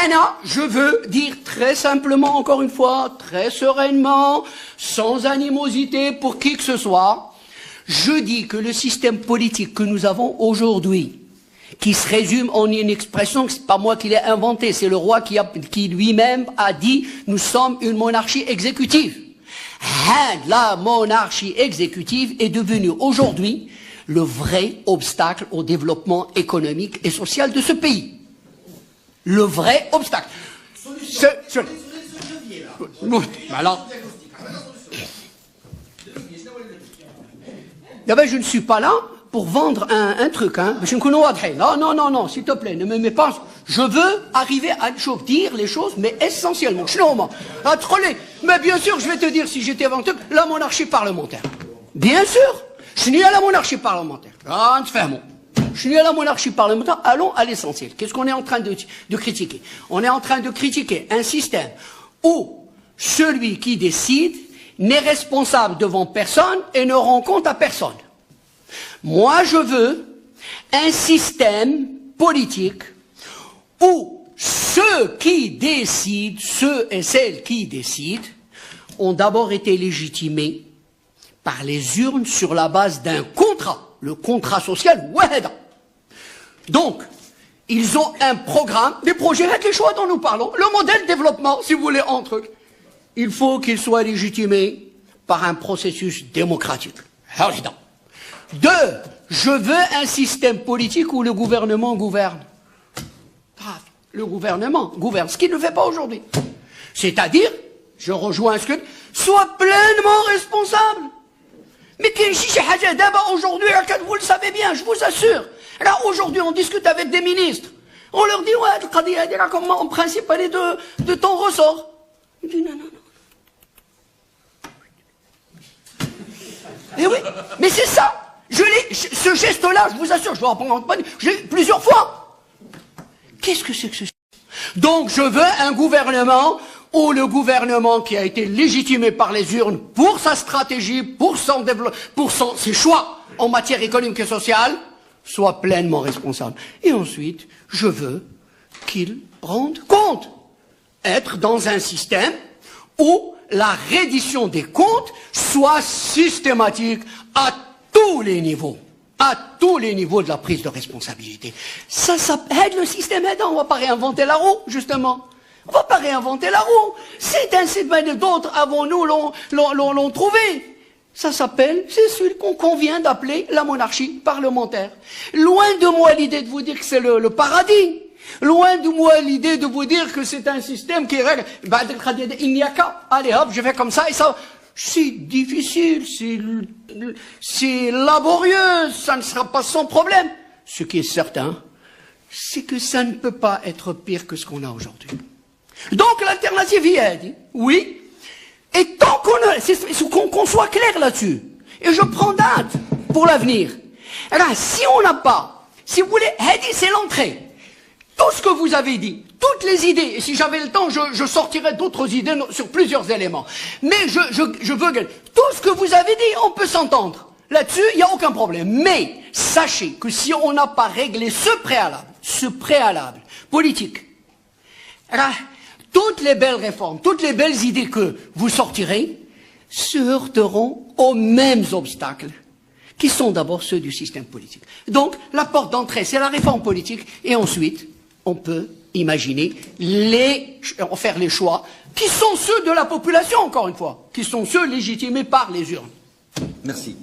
Anna, je veux dire très simplement, encore une fois, très sereinement, sans animosité pour qui que ce soit, je dis que le système politique que nous avons aujourd'hui, qui se résume en une expression, c'est pas moi qui l'ai inventé, c'est le roi qui lui-même a dit « nous sommes une monarchie exécutive ». La monarchie exécutive est devenue aujourd'hui le vrai obstacle au développement économique et social de ce pays. Le vrai obstacle. Alors, je ne suis pas là pour vendre un truc, hein. Non, s'il te plaît, ne me mets pas. Je veux arriver à dire les choses, mais essentiellement. Mais bien sûr, je vais te dire, si j'étais avant tout, la monarchie parlementaire. Bien sûr, je suis à la monarchie parlementaire. Je suis à la monarchie parlementaire. Allons à l'essentiel. Qu'est-ce qu'on est en train de critiquer? On est en train de critiquer un système où celui qui décide n'est responsable devant personne et ne rend compte à personne. Moi, je veux un système politique où ceux qui décident, ceux et celles qui décident, ont d'abord été légitimés par les urnes sur la base d'un contrat, le contrat social Waheda. Donc, ils ont un programme, des projets avec les choix dont nous parlons, le modèle développement, si vous voulez, entre eux. Il faut qu'il soit légitimé par un processus démocratique. Deux, je veux un système politique où le gouvernement gouverne. Le gouvernement gouverne, ce qu'il ne fait pas aujourd'hui. C'est-à-dire, je rejoins ce que... Soit pleinement responsable. Mais aujourd'hui, vous le savez bien, je vous assure. Là, aujourd'hui, on discute avec des ministres. On leur dit, ouais, en principe, elle est de ton ressort. Il dit, non. Et oui, mais c'est ça. Ce geste-là, je vous assure, je vais en prendre plusieurs fois. Qu'est-ce que c'est que ce... Donc, je veux un gouvernement où le gouvernement qui a été légitimé par les urnes pour sa stratégie, pour ses choix en matière économique et sociale, soit pleinement responsable. Et ensuite, je veux qu'il rende compte. Être dans un système où la reddition des comptes soit systématique à tous les niveaux. À tous les niveaux de la prise de responsabilité. Ça aide le système aidant. On ne va pas réinventer la roue, justement. On ne va pas réinventer la roue. C'est un système d'autres avant nous l'ont trouvé. Ça s'appelle, c'est celui qu'on vient d'appeler la monarchie parlementaire. Loin de moi l'idée de vous dire que c'est le paradis. Loin de moi l'idée de vous dire que c'est un système qui règle. Il n'y a qu'à. Allez hop, je fais comme ça et ça. C'est difficile, c'est laborieux, ça ne sera pas sans problème. Ce qui est certain, c'est que ça ne peut pas être pire que ce qu'on a aujourd'hui. Donc l'alternative y est, oui. Et tant qu'on soit clair là-dessus, et je prends date pour l'avenir. Alors, si on n'a pas, si vous voulez, c'est l'entrée. Tout ce que vous avez dit, toutes les idées, et si j'avais le temps, je sortirais d'autres idées sur plusieurs éléments. Mais je veux que tout ce que vous avez dit, on peut s'entendre. Là-dessus, il n'y a aucun problème. Mais sachez que si on n'a pas réglé ce préalable politique, alors, toutes les belles réformes, toutes les belles idées que vous sortirez se heurteront aux mêmes obstacles qui sont d'abord ceux du système politique. Donc, la porte d'entrée, c'est la réforme politique, et ensuite, on peut imaginer faire les choix qui sont ceux de la population, encore une fois, qui sont ceux légitimés par les urnes. Merci.